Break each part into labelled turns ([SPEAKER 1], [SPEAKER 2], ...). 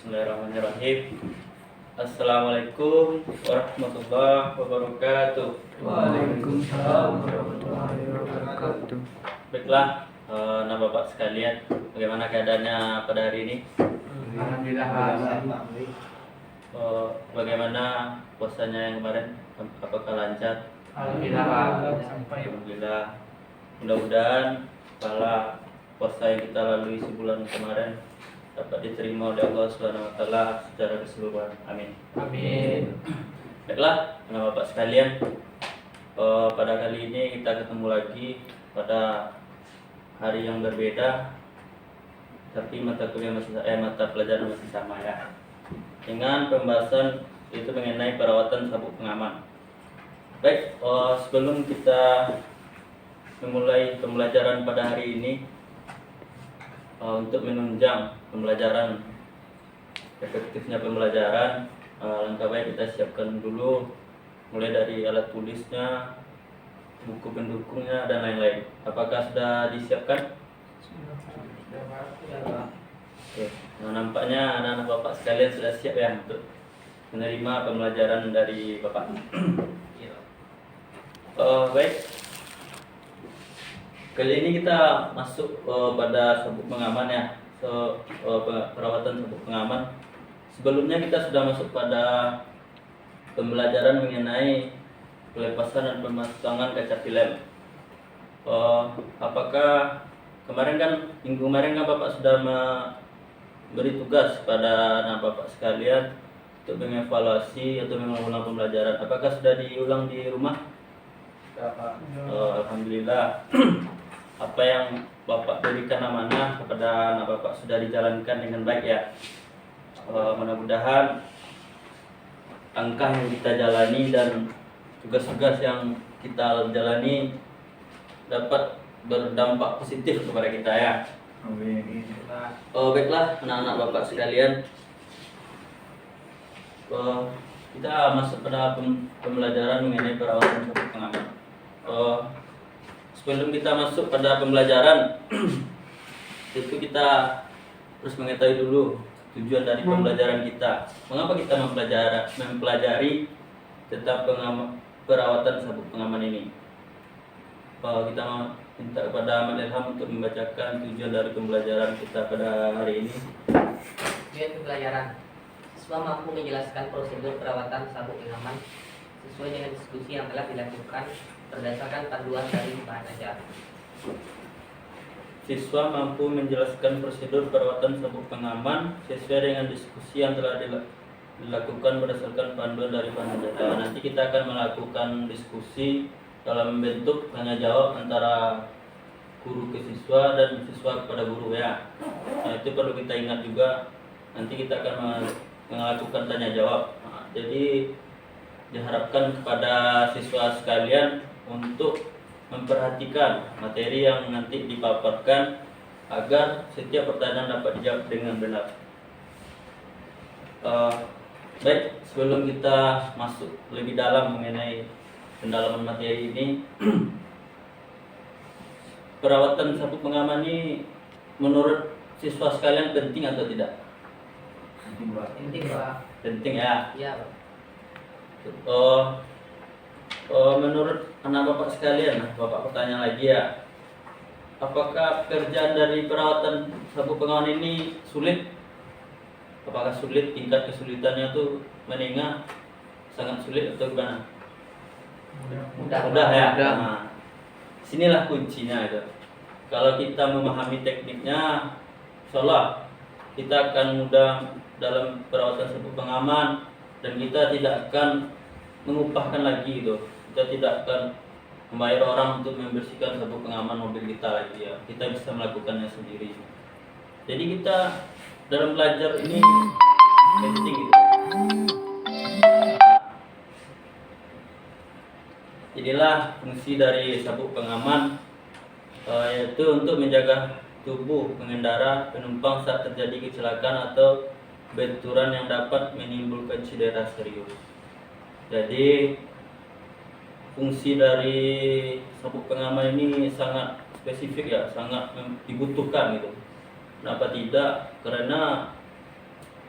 [SPEAKER 1] Bismillahirrahmanirrahim. Assalamualaikum warahmatullahi wabarakatuh.
[SPEAKER 2] Waalaikumsalam warahmatullahi wabarakatuh.
[SPEAKER 1] Baiklah, nah Bapak sekalian, bagaimana keadaannya pada hari ini?
[SPEAKER 2] Alhamdulillah.
[SPEAKER 1] Bagaimana puasanya yang kemarin? Apakah lancar?
[SPEAKER 2] Alhamdulillah. Sampai
[SPEAKER 1] Alhamdulillah. Mudah-mudahan pahala puasa yang kita lalui sebulan kemarin dapat diterima oleh Allah Subhanahu wa taala secara keseluruhan. Amin.
[SPEAKER 2] amin.
[SPEAKER 1] Baiklah, Bapak sekalian, pada kali ini kita ketemu lagi pada hari yang berbeda, tapi mata pelajaran masih sama ya. Dengan pembahasan itu mengenai perawatan sabuk pengaman. Baik, sebelum kita memulai pembelajaran pada hari ini, untuk menunjang pembelajaran, efektifnya pembelajaran, langkah baik kita siapkan dulu mulai dari alat tulisnya, buku pendukungnya dan lain-lain. Apakah sudah disiapkan? Oke. Nah, nampaknya anak-anak Bapak sekalian sudah siap ya untuk menerima pembelajaran dari Bapak. Baik. Kali ini kita masuk pada sabuk pengaman ya, perawatan sabuk pengaman. Sebelumnya kita sudah masuk pada pembelajaran mengenai pelepasan dan pemasangan kaca film. Apakah minggu kemarin kan Bapak sudah beri tugas pada anak Bapak sekalian untuk mengevaluasi atau mengulang pembelajaran? Apakah sudah diulang di rumah? Alhamdulillah. Apa yang Bapak berikan amanah kepada anak Bapak sudah dijalankan dengan baik ya. Mudah-mudahan langkah yang kita jalani dan tugas-tugas yang kita jalani dapat berdampak positif kepada kita ya. Baiklah anak-anak Bapak sekalian, kita masuk pada pembelajaran mengenai perawatan sabuk pengaman. Sebelum kita masuk pada pembelajaran, itu kita harus mengetahui dulu tujuan dari pembelajaran kita. Mengapa kita mempelajari tentang perawatan sabuk pengaman ini? Kita minta kepada Ahmad Ilham untuk membacakan tujuan dari pembelajaran kita pada hari ini.
[SPEAKER 3] Tujuan pembelajaran: siswa mampu menjelaskan prosedur perawatan sabuk pengaman sesuai dengan diskusi yang telah dilakukan berdasarkan panduan dari bahan ajar.
[SPEAKER 1] Siswa mampu menjelaskan prosedur perawatan sabuk pengaman sesuai dengan diskusi yang telah dilakukan berdasarkan panduan dari bahan ajar. Nanti kita akan melakukan diskusi dalam bentuk tanya jawab antara guru ke siswa dan siswa kepada guru ya. Nah, itu perlu kita ingat juga. Nanti kita akan melakukan tanya jawab. Jadi diharapkan kepada siswa sekalian untuk memperhatikan materi yang nanti dipaparkan agar setiap pertanyaan dapat dijawab dengan benar. Baik, sebelum kita masuk lebih dalam mengenai pendalaman materi ini, perawatan sabuk pengaman ini menurut siswa sekalian penting atau tidak?
[SPEAKER 3] Penting, Pak.
[SPEAKER 1] Penting ya.
[SPEAKER 3] Iya, Pak.
[SPEAKER 1] Menurut anak Bapak sekalian, Bapak bertanya lagi ya, apakah pekerjaan dari perawatan sabuk pengaman ini sulit? Apakah sulit, tingkat kesulitannya tuh menengah, sangat sulit atau gimana? Mudah ya.
[SPEAKER 2] Mudah.
[SPEAKER 1] Nah, sinilah kuncinya itu. Kalau kita memahami tekniknya, insyaallah kita akan mudah dalam perawatan sabuk pengaman dan kita tidak akan mengupahkan lagi itu. Kita tidak akan membayar orang untuk membersihkan sabuk pengaman mobil kita lagi ya. Kita bisa melakukannya sendiri. Jadi kita dalam belajar ini penting gitu. Jadilah fungsi dari sabuk pengaman yaitu untuk menjaga tubuh pengendara penumpang saat terjadi kecelakaan atau benturan yang dapat menimbulkan cedera serius. Jadi fungsi dari sabuk pengaman ini sangat spesifik ya, sangat dibutuhkan gitu. Kenapa tidak? Karena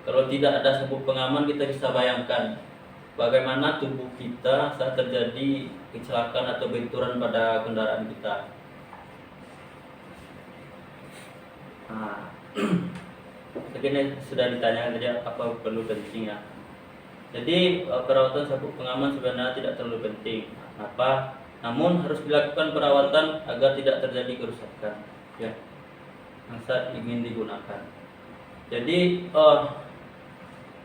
[SPEAKER 1] Kalau tidak ada sabuk pengaman, kita bisa bayangkan bagaimana tubuh kita saat terjadi kecelakaan atau benturan pada kendaraan kita. Nah, begini sudah ditanyakan tadi apa perlu penting ya. Jadi perawatan sabuk pengaman sebenarnya tidak terlalu penting. Kenapa? Namun harus dilakukan perawatan agar tidak terjadi kerusakan ya saat ingin digunakan. Jadi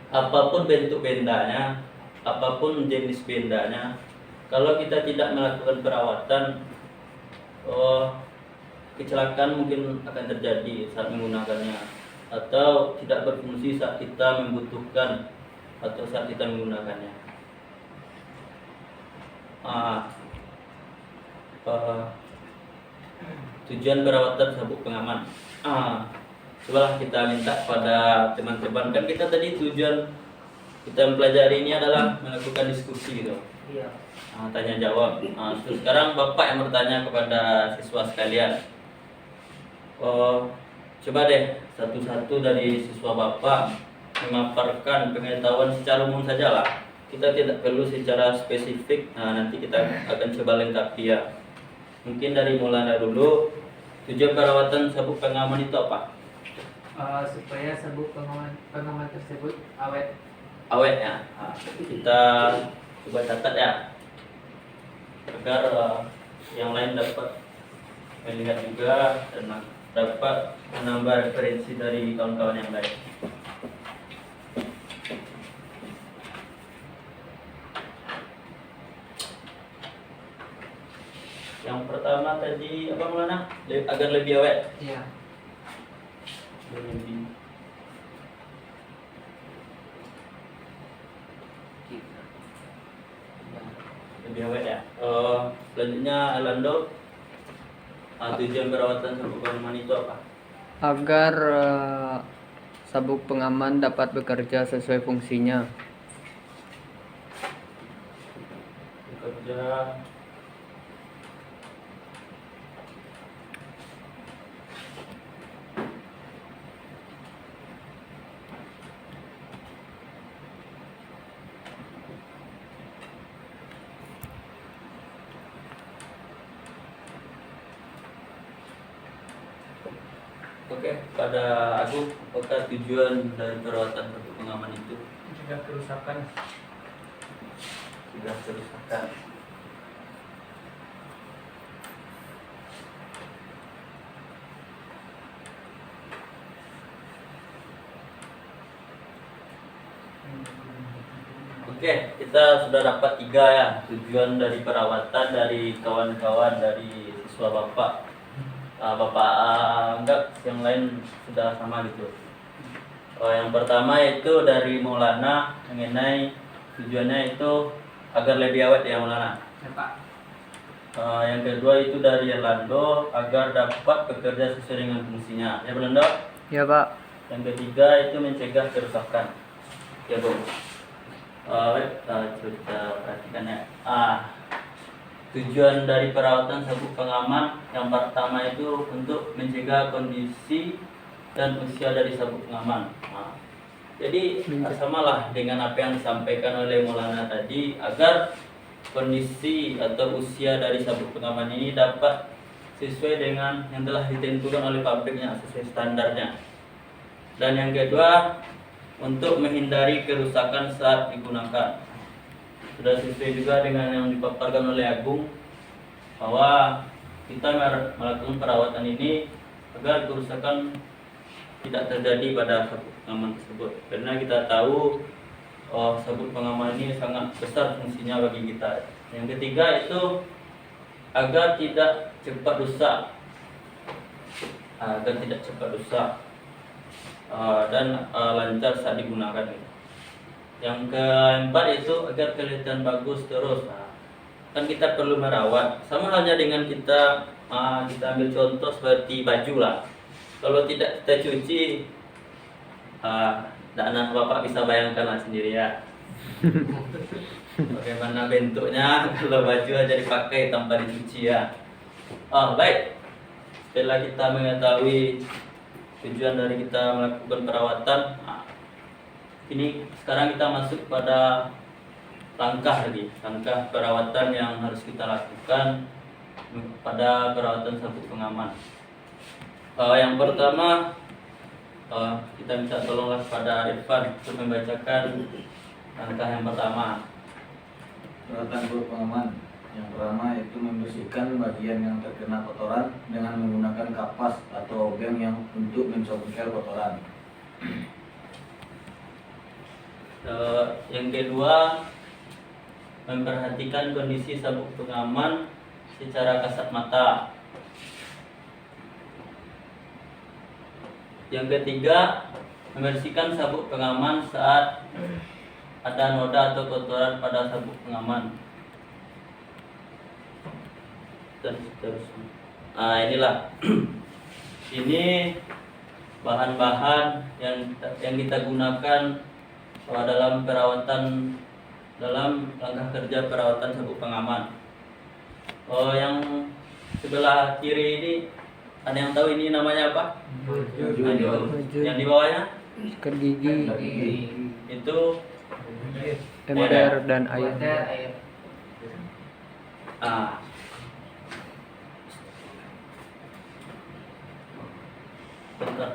[SPEAKER 1] apapun bentuk bendanya, apapun jenis bendanya, kalau kita tidak melakukan perawatan, kecelakaan mungkin akan terjadi saat menggunakannya, atau tidak berfungsi saat kita membutuhkan atau saat kita menggunakannya. Tujuan perawatan sabuk pengaman. Cobalah kita minta pada teman-teman, kan kita tadi tujuan kita mempelajari ini adalah melakukan diskusi gitu.
[SPEAKER 3] Iya.
[SPEAKER 1] Tanya jawab. Terus sekarang Bapak yang bertanya kepada siswa sekalian. Coba deh satu-satu dari siswa Bapak memaparkan pengetahuan secara umum saja lah. Kita tidak perlu secara spesifik. Nanti kita akan coba lengkapi ya. Mungkin dari Maulana dulu. Tujuan perawatan sabuk pengaman itu apa?
[SPEAKER 2] Supaya sabuk pengaman tersebut awet.
[SPEAKER 1] Awet ya. Kita coba catat ya, agar yang lain dapat melihat juga dan dapat menambah referensi dari kawan-kawan yang lain. Yang pertama tadi apa Maulana? Agar lebih awet.
[SPEAKER 2] Iya.
[SPEAKER 1] Lebih awet ya. Selanjutnya Alando, tujuan perawatan sabuk pengaman itu apa?
[SPEAKER 4] Agar sabuk pengaman dapat bekerja sesuai fungsinya.
[SPEAKER 1] Bekerja Oke, pada Agung, apakah tujuan dari perawatan sabuk pengaman itu?
[SPEAKER 2] Mencegah kerusakan.
[SPEAKER 1] Tidak kerusakan. Oke, kita sudah dapat 3 ya tujuan dari perawatan dari kawan-kawan dari siswa Bapak. Bapak anggap yang lain sudah sama gitu. Yang pertama itu dari Maulana mengenai tujuannya itu agar lebih awet ya Maulana.
[SPEAKER 2] Ya, Pak.
[SPEAKER 1] Yang kedua itu dari Erlando agar dapat bekerja sesuai dengan fungsinya. Ya Erlando?
[SPEAKER 4] Ya Pak.
[SPEAKER 1] Yang ketiga itu mencegah kerusakan. Ya Bung. Kita perhatikan ya. Tujuan dari perawatan sabuk pengaman yang pertama itu untuk mencegah kondisi dan usia dari sabuk pengaman. Jadi samalah dengan apa yang disampaikan oleh Maulana tadi, agar kondisi atau usia dari sabuk pengaman ini dapat sesuai dengan yang telah ditentukan oleh pabriknya, sesuai standarnya. Dan yang kedua, untuk menghindari kerusakan saat digunakan. Sudah sesuai juga dengan yang dipaparkan oleh Agung, bahwa kita melakukan perawatan ini agar kerusakan tidak terjadi pada sabuk pengaman tersebut. Karena kita tahu sabuk pengaman ini sangat besar fungsinya bagi kita. Yang ketiga itu agar tidak cepat rusak, dan lancar saat digunakan. Yang keempat itu agar kelihatan bagus terus. Kan kita perlu merawat. Sama halnya dengan kita ambil contoh seperti baju lah. Kalau tidak kita cuci, anak Bapak bisa bayangkan lah sendiri ya. Bagaimana bentuknya kalau baju aja dipakai tanpa dicuci ya. Baik. Setelah kita mengetahui tujuan dari kita melakukan perawatan, ini sekarang kita masuk pada langkah perawatan yang harus kita lakukan pada perawatan sabuk pengaman. Yang pertama, kita minta tolonglah pada Irfan untuk membacakan langkah yang pertama.
[SPEAKER 5] Perawatan sabuk pengaman yang pertama yaitu membersihkan bagian yang terkena kotoran dengan menggunakan kapas atau obeng yang untuk mencongkel kotoran.
[SPEAKER 1] Yang kedua, memperhatikan kondisi sabuk pengaman secara kasat mata. Yang ketiga, membersihkan sabuk pengaman saat ada noda atau kotoran pada sabuk pengaman. Dan seterusnya. Inilah ini bahan-bahan yang kita gunakan dalam langkah kerja perawatan sabuk pengaman. Yang sebelah kiri ini ada yang tahu ini namanya apa? Yang di bawahnya
[SPEAKER 4] Sikat gigi,
[SPEAKER 1] itu
[SPEAKER 4] ember dan air.
[SPEAKER 3] Water, air.
[SPEAKER 1] ah bentar.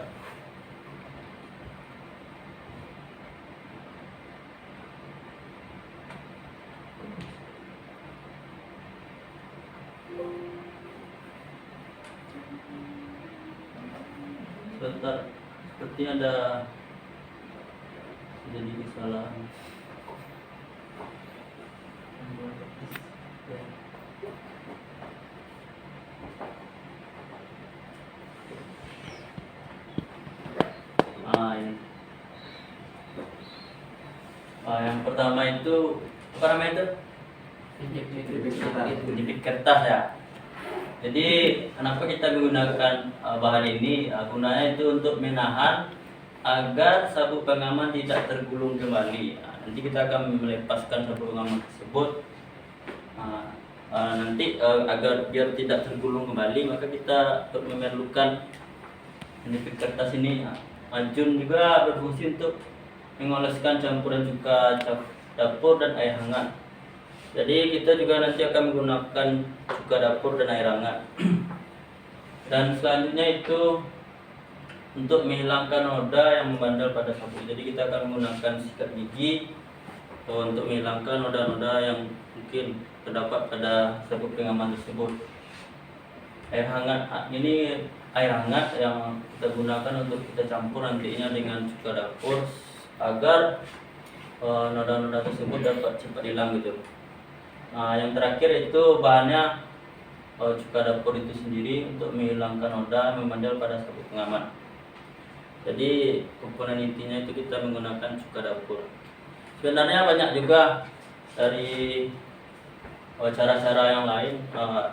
[SPEAKER 1] Sebentar, seperti ada jadi kesalahan. Ini. Yang pertama itu apa namanya itu? Jepit kertas ya. Jadi kenapa kita menggunakan bahan ini? Gunanya itu untuk menahan agar sabuk pengaman tidak tergulung kembali. Nanti kita akan melepaskan sabuk pengaman tersebut. Nanti agar biar tidak tergulung kembali, maka kita memerlukan jepit kertas ini. Majun juga berfungsi untuk mengoleskan campuran cuka dapur dan air hangat. Jadi kita juga nanti akan menggunakan cuka dapur dan air hangat. Dan selanjutnya itu untuk menghilangkan noda yang membandel pada sabuk. Jadi kita akan menggunakan sikat gigi untuk menghilangkan noda-noda yang mungkin terdapat pada sabuk pengaman tersebut. Air hangat ini air hangat yang kita gunakan untuk kita campur nantinya dengan cuka dapur agar noda-noda tersebut dapat cepat hilang gitu. Yang terakhir itu bahannya cuka dapur itu sendiri untuk menghilangkan noda membandel pada sabuk pengaman. Jadi komponen intinya itu kita menggunakan cuka dapur. Sebenarnya banyak juga dari cara-cara yang lain.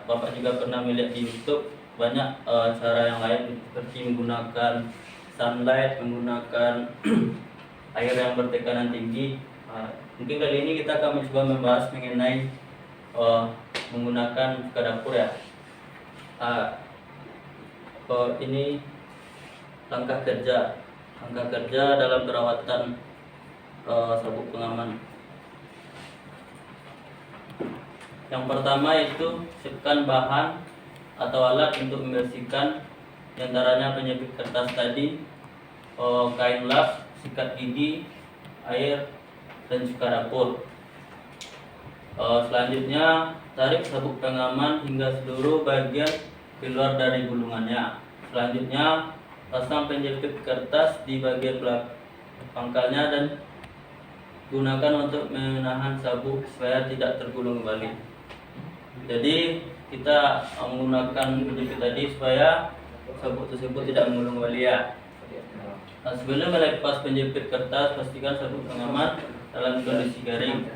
[SPEAKER 1] Bapak juga pernah melihat di YouTube banyak cara yang lain seperti menggunakan sunlight, menggunakan air yang bertekanan tinggi. Mungkin kali ini kita akan mencoba membahas mengenai menggunakan cuka dapur ya. Ini langkah kerja dalam perawatan sabuk pengaman. Yang pertama itu siapkan bahan atau alat untuk membersihkan, diantaranya penyebit kertas tadi, kain lap, sikat gigi, air, dan cuka dapur. Selanjutnya tarik sabuk pengaman hingga seluruh bagian keluar dari gulungannya. Selanjutnya pasang penjepit kertas di bagian pangkalnya dan gunakan untuk menahan sabuk supaya tidak tergulung kembali. Jadi kita menggunakan penjepit tadi supaya sabuk tersebut tidak menggulung kembali ya. Sebelum melepas penjepit kertas, pastikan sabuk pengaman dalam kondisi garing.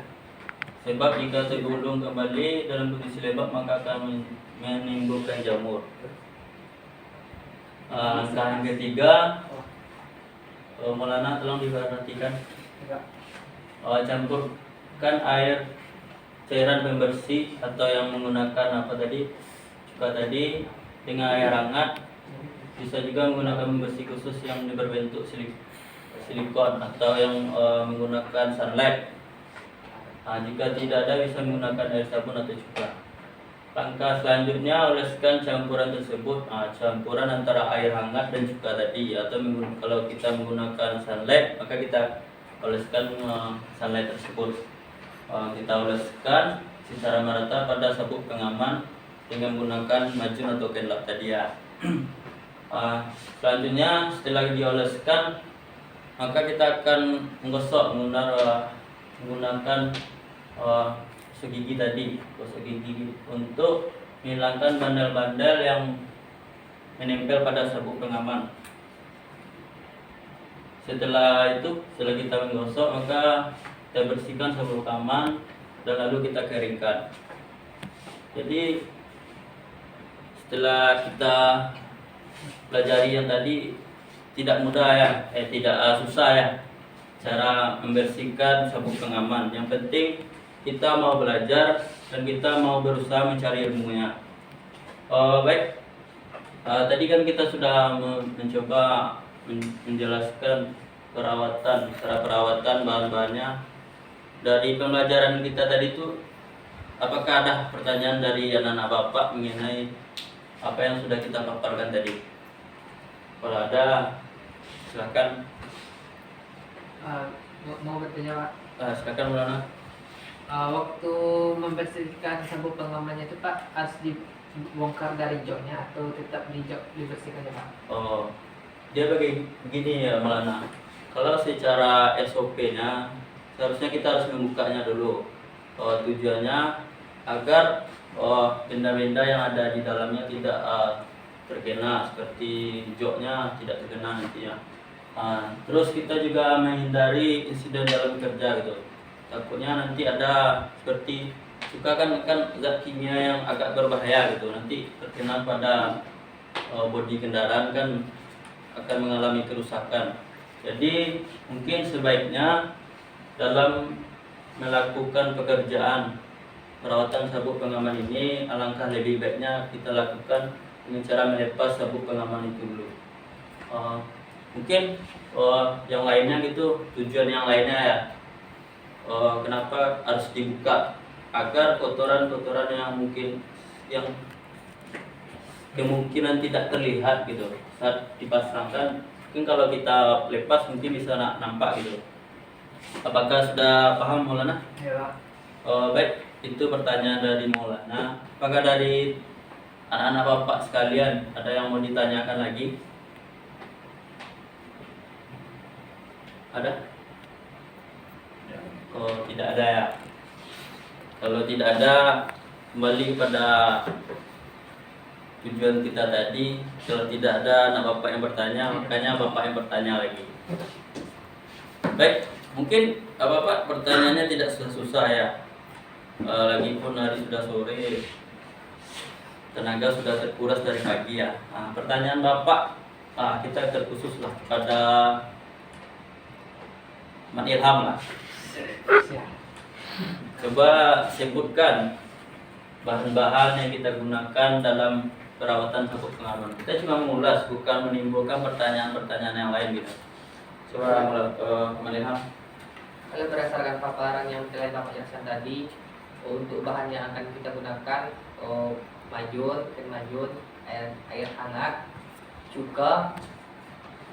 [SPEAKER 1] Sebab jika tergulung kembali dalam kondisi lembab maka akan menimbulkan jamur. Langkah yang ketiga, Maulana tolong diperhatikan. Campurkan air cairan pembersih atau yang menggunakan cuka tadi dengan air hangat. Bisa juga menggunakan pembersih khusus yang berbentuk silikon atau yang menggunakan sunlight. Jika tidak ada, bisa menggunakan air sabun atau cuka. Langkah selanjutnya, oleskan campuran tersebut, campuran antara air hangat dan cuka tadi, atau kalau kita menggunakan sunlight, maka kita oleskan sunlight tersebut. Kita oleskan secara merata pada sabuk pengaman dengan menggunakan macun atau kain lap tadi ya. Selanjutnya, setelah dioleskan, maka kita akan menggosok menggunakan gosok gigi tadi, gosok gigi untuk menghilangkan bandel-bandel yang menempel pada sabuk pengaman. Setelah kita menggosok, maka kita bersihkan sabuk pengaman dan lalu kita keringkan. Jadi setelah kita pelajari yang tadi, tidak mudah ya, tidak susah ya cara membersihkan sabuk pengaman. Yang penting kita mau belajar dan kita mau berusaha mencari ilmunya. Baik, tadi kan kita sudah mencoba menjelaskan cara perawatan bahan-bahannya. Dari pembelajaran kita tadi itu, apakah ada pertanyaan dari anak-anak Bapak mengenai apa yang sudah kita paparkan tadi? Kalau ada, silakan.
[SPEAKER 2] Mau bertanya Pak,
[SPEAKER 1] Silakan Mulana.
[SPEAKER 2] waktu membersihkan sabuk pengamannya itu Pak, harus dibongkar dari joknya atau tetap di jok dibersihkan ya Pak?
[SPEAKER 1] Dia begini ya Mulana. Kalau secara SOP-nya, seharusnya kita harus membukanya dulu. Tujuannya agar benda-benda yang ada di dalamnya tidak terkena, seperti joknya tidak terkena nantinya. Terus kita juga menghindari insiden dalam kerja gitu. Takutnya nanti ada seperti cuka kan zat kimia yang agak berbahaya gitu, nanti terkena pada bodi kendaraan kan akan mengalami kerusakan. Jadi mungkin sebaiknya dalam melakukan pekerjaan perawatan sabuk pengaman ini, alangkah lebih baiknya kita lakukan dengan cara melepas sabuk pengaman itu dulu. Mungkin yang lainnya gitu, tujuan yang lainnya ya, kenapa harus dibuka, agar kotoran-kotoran yang kemungkinan tidak terlihat gitu saat dipasangkan, mungkin kalau kita lepas mungkin bisa nampak gitu. Apakah sudah paham Maulana?
[SPEAKER 2] Ya Pak.
[SPEAKER 1] Baik, itu pertanyaan dari Maulana. Apakah dari anak-anak Bapak sekalian ada yang mau ditanyakan lagi? Ada? Tidak ada ya. Kalau tidak ada, kembali kepada tujuan kita tadi. Kalau tidak ada anak Bapak yang bertanya, makanya Bapak yang bertanya lagi. Baik, mungkin Bapak pertanyaannya tidak susah ya. Lagipun hari sudah sore, tenaga sudah terkuras dari pagi ya. Pertanyaan Bapak kita terkhusus lah pada Mat Ilham lah. Coba sebutkan bahan-bahan yang kita gunakan dalam perawatan sabuk pengaman. Kita cuma mengulas, bukan menimbulkan pertanyaan-pertanyaan yang lain gitu. Coba Mat Ilham.
[SPEAKER 3] Kalau berdasarkan paparan yang telah Bapak jelaskan tadi, untuk bahan yang akan kita gunakan majun, air hangat, cuka,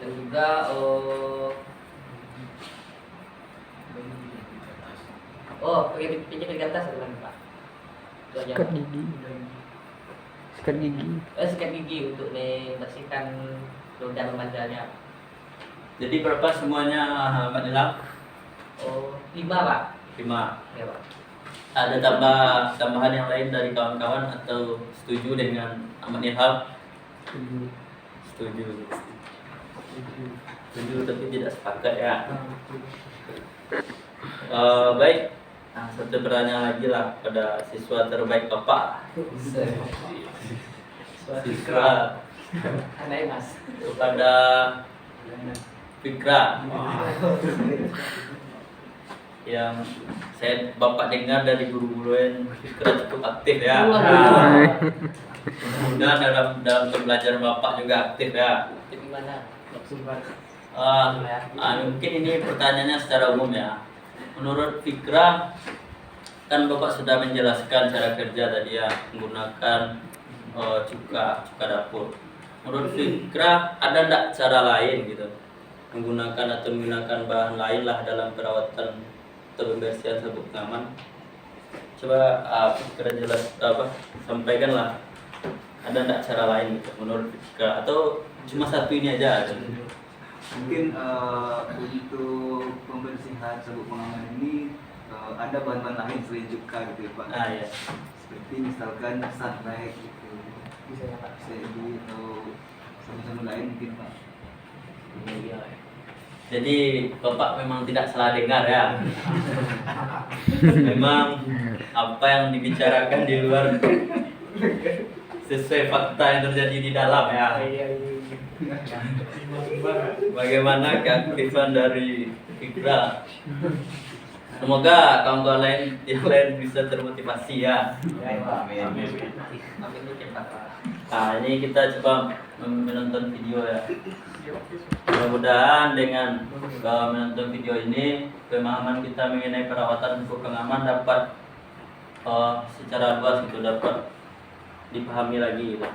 [SPEAKER 3] dan juga pinjam di atas bukan Pak? Itu aja.
[SPEAKER 4] Sikat gigi. Sikat gigi.
[SPEAKER 3] Sikat gigi untuk membersihkan noda memandalnya.
[SPEAKER 1] Jadi berapa semuanya Mat Ilham?
[SPEAKER 3] 5 Pak.
[SPEAKER 1] 5.
[SPEAKER 3] Ya Pak.
[SPEAKER 1] Ada tambahan yang lain dari kawan-kawan atau setuju dengan Mat Ilham? Setuju tapi tidak sepakat ya. Baik, satu pertanyaan lagi lah pada siswa terbaik Bapak. Siswa
[SPEAKER 3] Aneh Mas.
[SPEAKER 1] kepada Fikra yang Bapak dengar dari guru-guru yang Fikra cukup aktif ya. Mudah dalam pembelajaran Bapak juga aktif ya.
[SPEAKER 3] Gimana?
[SPEAKER 1] Mungkin ini pertanyaannya secara umum ya. Menurut Fikra, kan Bapak sudah menjelaskan cara kerja tadi ya, menggunakan cuka dapur. Menurut Fikra, ada enggak cara lain gitu, menggunakan bahan lain lah dalam perawatan atau pembersihan sabuk pengaman? Coba Fikra sampaikan lah, ada enggak cara lain gitu menurut Fikra, atau cuma satu ini aja gitu?
[SPEAKER 6] Mungkin untuk pembersihan sabuk pengaman ini ada bahan-bahan lain selain cuka gitu ya Pak.
[SPEAKER 1] Iya.
[SPEAKER 6] Seperti misalkan sunlight gitu,
[SPEAKER 2] Bisa ya Pak.
[SPEAKER 6] CLD atau sabun-sabun lain mungkin Pak.
[SPEAKER 1] Jadi Bapak memang tidak salah dengar ya. Memang apa yang dibicarakan di luar sesuai fakta yang terjadi di dalam ya. Bagaimana keaktifan dari Fikra? Semoga kawan-kawan yang lain bisa termotivasi ya.
[SPEAKER 5] Amin.
[SPEAKER 1] Nah, ini kita coba menonton video ya. Mudah-mudahan dengan menonton video ini, pemahaman kita mengenai perawatan sabuk pengaman dapat secara luas itu dapat dipahami lagi gitu.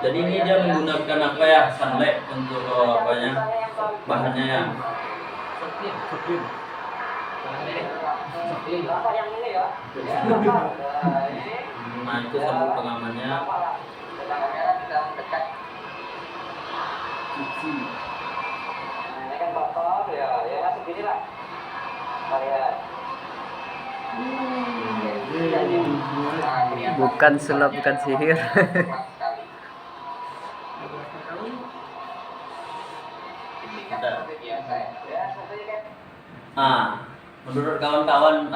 [SPEAKER 1] Jadi ini dia menggunakan apa ya, sunlight untuk bahannya ya.
[SPEAKER 2] Soklin.
[SPEAKER 1] Nah itu sabuk pengamannya.
[SPEAKER 4] Bukan sulap, bukan sihir.
[SPEAKER 1] Nah, menurut kawan-kawan,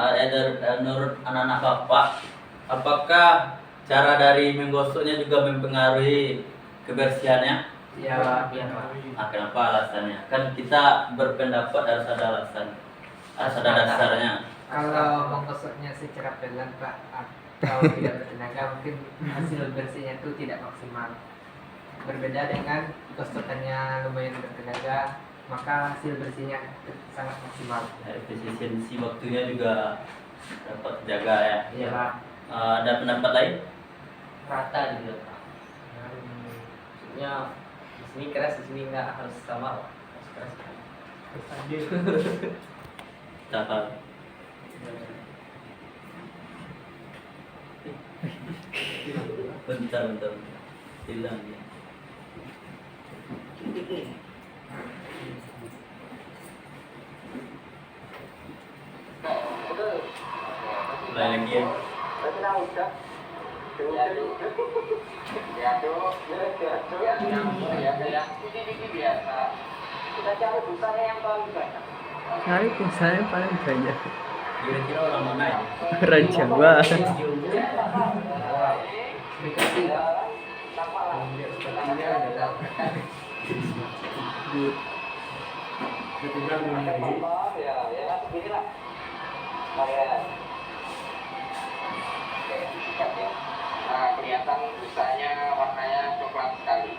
[SPEAKER 1] menurut anak-anak Bapak, apakah cara dari menggosoknya juga mempengaruhi kebersihannya?
[SPEAKER 2] Ya, biar Pak.
[SPEAKER 1] Nah, kenapa alasannya? Kan kita berpendapat harus ada alasan, harus ada dasarnya.
[SPEAKER 2] Kalau menggosoknya secara pelan Pak atau tidak bertenaga, mungkin hasil bersihnya itu tidak maksimal. Berbeda dengan gosokannya lumayan bertenaga, maka hasil bersihnya sangat maksimal.
[SPEAKER 1] Efisiensi waktunya juga dapat terjaga ya.
[SPEAKER 2] Iya Pak.
[SPEAKER 1] Ada pendapat lain?
[SPEAKER 3] Rata juga Pak. Maksudnya di sini keras, di sini nggak harus sama Pak. Harus keras kan.
[SPEAKER 1] Dapat. Bentar. Hilang ya. Mulai lagi ya.
[SPEAKER 4] Cari pulsanya paling banyak.
[SPEAKER 1] Kira-kira orang mana ya?
[SPEAKER 4] Orang Jawa.
[SPEAKER 2] Dikasih Pak. Sepertinya adalah
[SPEAKER 7] Nah, kelihatan busanya warnanya coklat sekali.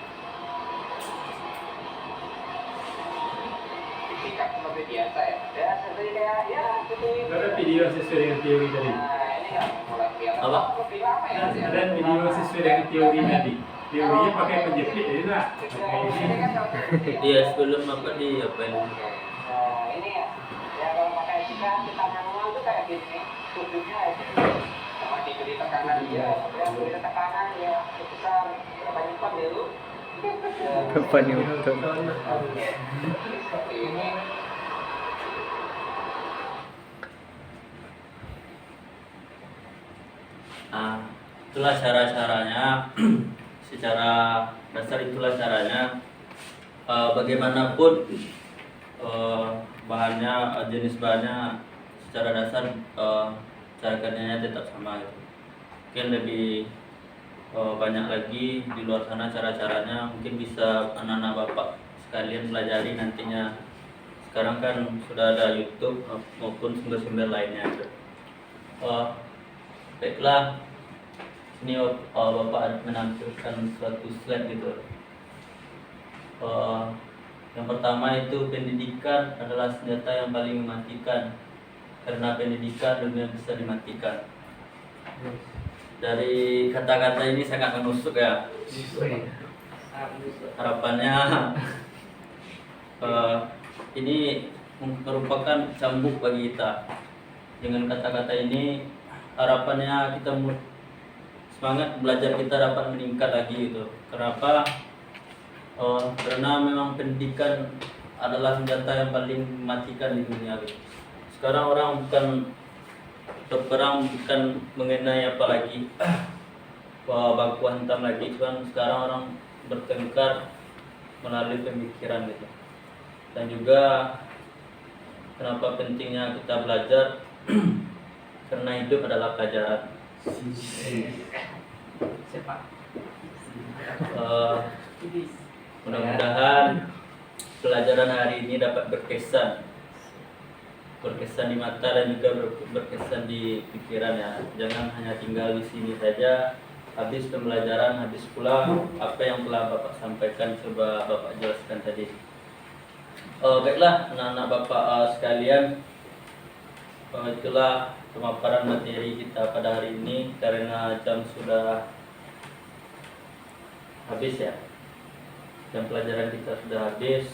[SPEAKER 7] Disikat seperti biasa ya? Ya, seperti kayak ya, seperti.
[SPEAKER 8] Ada video sesuai dengan teori tadi.
[SPEAKER 7] Nah, ini kan mulai kelihatan.
[SPEAKER 1] Apa?
[SPEAKER 7] Lebih lama ya?
[SPEAKER 8] Ada video sesuai dengan teori tadi. Teorinya pakai penjepit jadi nak pakai ini.
[SPEAKER 1] Iya, sebelum apa di apa ini?
[SPEAKER 7] Nah, ini ya. Ya kalau pakai sikat kita manual itu kayak gini. Tubuhnya itu sama diberi tekanan dia. Ya, beri tekanan ya sebesar berapa Newton dulu.
[SPEAKER 4] Berapa Newton?
[SPEAKER 7] Seperti ini.
[SPEAKER 1] Nah, itulah cara-caranya. Secara dasar itulah caranya. Bagaimanapun bahannya, jenis bahannya, secara dasar cara kerjanya tetap sama gitu. Mungkin lebih banyak lagi di luar sana cara-caranya, mungkin bisa anak-anak Bapak sekalian pelajari nantinya. Sekarang kan sudah ada YouTube maupun sumber-sumber lainnya gitu. Baiklah, ini Bapak menampilkan suatu slide gitu. Yang pertama itu pendidikan adalah senjata yang paling mematikan, karena pendidikan dunia bisa dimatikan. Dari kata-kata ini sangat menusuk ya. Harapannya ini merupakan cambuk bagi kita. Dengan kata-kata ini harapannya kita semangat belajar kita dapat meningkat lagi gitu. Kenapa? Karena memang pendidikan adalah senjata yang paling mematikan di dunia gitu. Sekarang orang bukan berperang bukan mengenai apa lagi baku hantam lagi, cuman sekarang orang bertengkar melalui pemikiran gitu. Dan juga kenapa pentingnya kita belajar karena hidup adalah pelajaran. Mudah-mudahan pelajaran hari ini dapat berkesan di mata dan juga berkesan di pikiran ya. Jangan hanya tinggal di sini saja. Habis pembelajaran, habis pulang, apa yang telah Bapak sampaikan coba Bapak jelaskan tadi. Baiklah anak-anak Bapak sekalian, itulah pemaparan materi kita pada hari ini. Karena jam sudah habis ya, jam pelajaran kita sudah habis.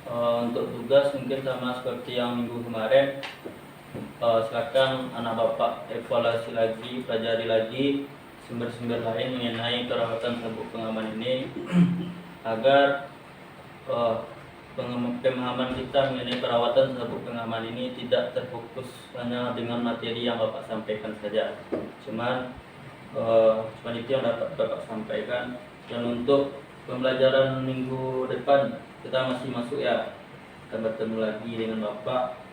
[SPEAKER 1] Untuk tugas mungkin sama seperti yang minggu kemarin, silakan anak Bapak evaluasi lagi, pelajari lagi sumber-sumber lain mengenai perawatan sabuk pengaman ini agar pemahaman kita mengenai perawatan sabuk pengaman ini tidak terfokus hanya dengan materi yang Bapak sampaikan saja. Cuman itu yang dapat Bapak sampaikan. Dan untuk pembelajaran minggu depan kita masih masuk ya, kita bertemu lagi dengan Bapak.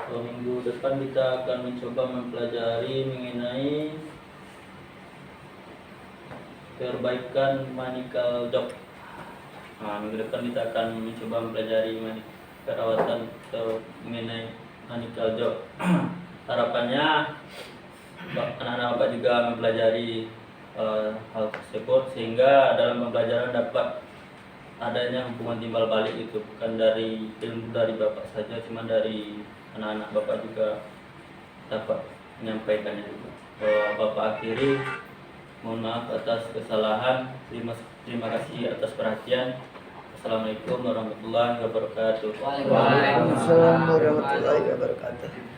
[SPEAKER 1] Minggu depan kita akan mencoba mempelajari mengenai perbaikan manical job. Minggu depan kita akan mencoba mempelajari perawatan atau mengenai manical job. Harapannya anak-anak Bapak juga mempelajari hal tersebut sehingga dalam pembelajaran dapat adanya hubungan timbal balik itu, bukan dari ilmu dari Bapak saja, cuma dari anak-anak Bapak juga dapat menyampaikannya juga. Bapak akhiri, mohon maaf atas kesalahan. Terima kasih atas perhatian. Assalamualaikum warahmatullahi wabarakatuh.
[SPEAKER 3] Waalaikumsalam
[SPEAKER 4] warahmatullahi wabarakatuh.